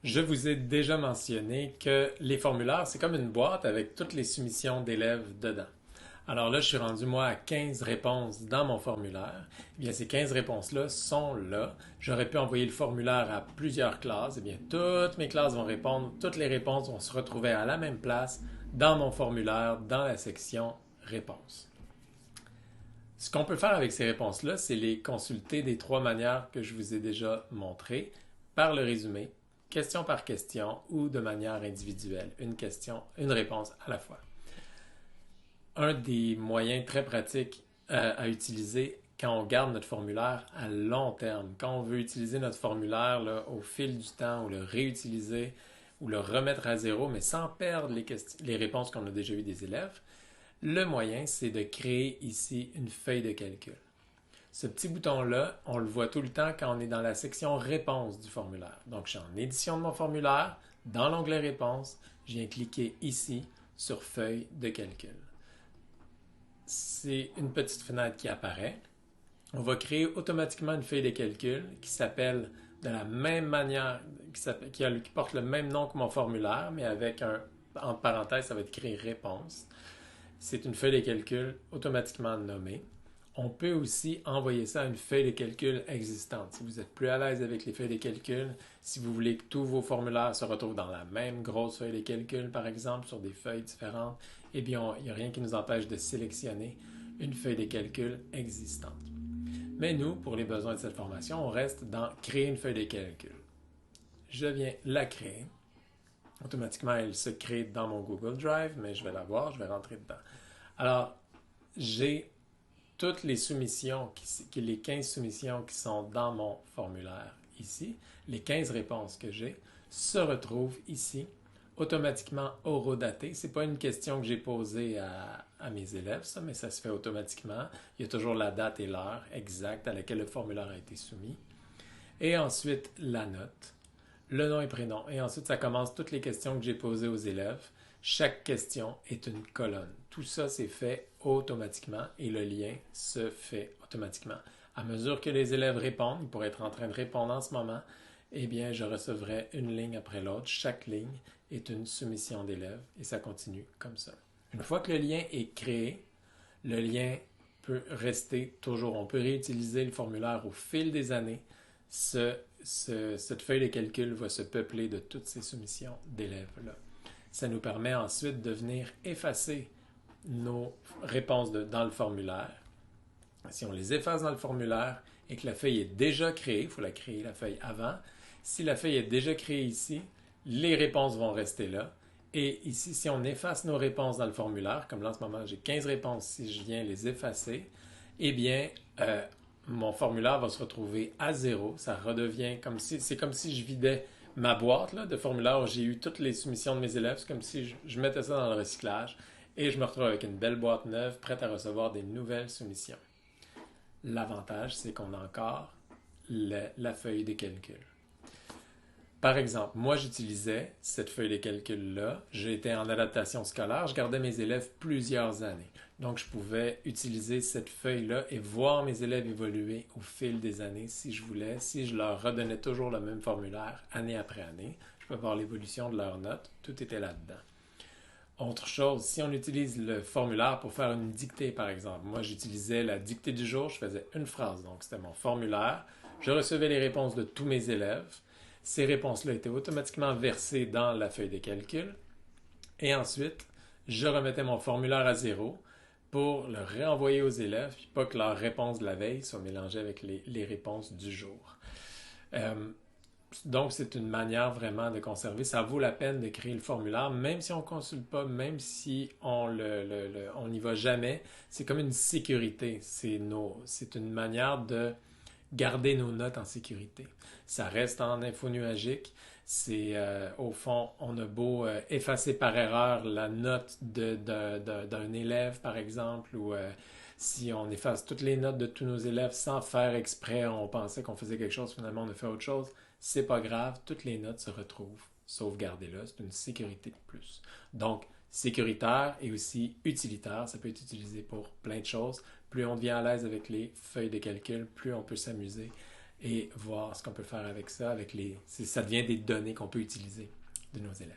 Je vous ai déjà mentionné que les formulaires, c'est comme une boîte avec toutes les soumissions d'élèves dedans. Alors là, je suis rendu moi à 15 réponses dans mon formulaire. Eh bien, ces 15 réponses-là sont là. J'aurais pu envoyer le formulaire à plusieurs classes. Eh bien, toutes mes classes vont répondre. Toutes les réponses vont se retrouver à la même place dans mon formulaire, dans la section réponses. Ce qu'on peut faire avec ces réponses-là, c'est les consulter des trois manières que je vous ai déjà montrées, par le résumé, question par question ou de manière individuelle, une question, une réponse à la fois. Un des moyens très pratiques à utiliser quand on garde notre formulaire à long terme, quand on veut utiliser notre formulaire là, au fil du temps ou le réutiliser ou le remettre à zéro, mais sans perdre les réponses qu'on a déjà eues des élèves, le moyen, c'est de créer ici une feuille de calcul. Ce petit bouton-là, on le voit tout le temps quand on est dans la section réponse du formulaire. Donc, je suis en édition de mon formulaire, dans l'onglet réponse, je viens cliquer ici sur feuille de calcul. C'est une petite fenêtre qui apparaît. On va créer automatiquement une feuille de calcul qui s'appelle de la même manière, qui porte le même nom que mon formulaire, mais avec entre parenthèses, ça va être créé réponse. C'est une feuille de calcul automatiquement nommée. On peut aussi envoyer ça à une feuille de calcul existante. Si vous êtes plus à l'aise avec les feuilles de calcul, si vous voulez que tous vos formulaires se retrouvent dans la même grosse feuille de calcul, par exemple, sur des feuilles différentes, eh bien, il n'y a rien qui nous empêche de sélectionner une feuille de calcul existante. Mais nous, pour les besoins de cette formation, on reste dans créer une feuille de calcul. Je viens la créer. Automatiquement, elle se crée dans mon Google Drive, mais je vais la voir, je vais rentrer dedans. Alors, j'ai toutes les soumissions, les 15 soumissions qui sont dans mon formulaire ici, les 15 réponses que j'ai, se retrouvent ici, automatiquement horodatées. Ce n'est pas une question que j'ai posée à mes élèves, ça, mais ça se fait automatiquement. Il y a toujours la date et l'heure exacte à laquelle le formulaire a été soumis. Et ensuite, la note, le nom et prénom. Et ensuite, ça commence toutes les questions que j'ai posées aux élèves. Chaque question est une colonne. Tout ça, c'est fait automatiquement et le lien se fait automatiquement. À mesure que les élèves répondent, ils pourraient être en train de répondre en ce moment, eh bien, je recevrai une ligne après l'autre. Chaque ligne est une soumission d'élèves et ça continue comme ça. Une fois que le lien est créé, le lien peut rester toujours. On peut réutiliser le formulaire au fil des années. Cette feuille de calcul va se peupler de toutes ces soumissions d'élèves-là. Ça nous permet ensuite de venir effacer nos réponses dans le formulaire. Si on les efface dans le formulaire et que la feuille est déjà créée, il faut la créer, la feuille avant. Si la feuille est déjà créée ici, les réponses vont rester là. Et ici, si on efface nos réponses dans le formulaire, comme là en ce moment j'ai 15 réponses, si je viens les effacer, eh bien, mon formulaire va se retrouver à zéro. Ça redevient comme si, c'est comme si je vidais ma boîte là, de formulaire où j'ai eu toutes les soumissions de mes élèves. C'est comme si je mettais ça dans le recyclage et je me retrouve avec une belle boîte neuve prête à recevoir des nouvelles soumissions. L'avantage, c'est qu'on a encore la feuille de calcul. Par exemple, moi j'utilisais cette feuille de calcul-là. J'étais en adaptation scolaire, je gardais mes élèves plusieurs années. Donc je pouvais utiliser cette feuille-là et voir mes élèves évoluer au fil des années si je voulais. Si je leur redonnais toujours le même formulaire année après année, je peux voir l'évolution de leurs notes. Tout était là-dedans. Autre chose, si on utilise le formulaire pour faire une dictée, par exemple, moi j'utilisais la dictée du jour, je faisais une phrase, donc c'était mon formulaire, je recevais les réponses de tous mes élèves, ces réponses-là étaient automatiquement versées dans la feuille de calcul, et ensuite, je remettais mon formulaire à zéro pour le réenvoyer aux élèves, puis pas que leurs réponses de la veille soient mélangées avec les réponses du jour. Donc, c'est une manière vraiment de conserver. Ça vaut la peine de créer le formulaire, même si on ne consulte pas, même si on n'y va jamais. C'est comme une sécurité. C'est une manière de garder nos notes en sécurité. Ça reste en info nuagique. Au fond, on a beau effacer par erreur la note d'un élève, par exemple, ou si on efface toutes les notes de tous nos élèves sans faire exprès, on pensait qu'on faisait quelque chose, finalement on a fait autre chose. C'est pas grave, toutes les notes se retrouvent sauvegardées là. C'est une sécurité de plus. Donc, sécuritaire et aussi utilitaire. Ça peut être utilisé pour plein de choses. Plus on devient à l'aise avec les feuilles de calcul, plus on peut s'amuser et voir ce qu'on peut faire avec ça, ça devient des données qu'on peut utiliser de nos élèves.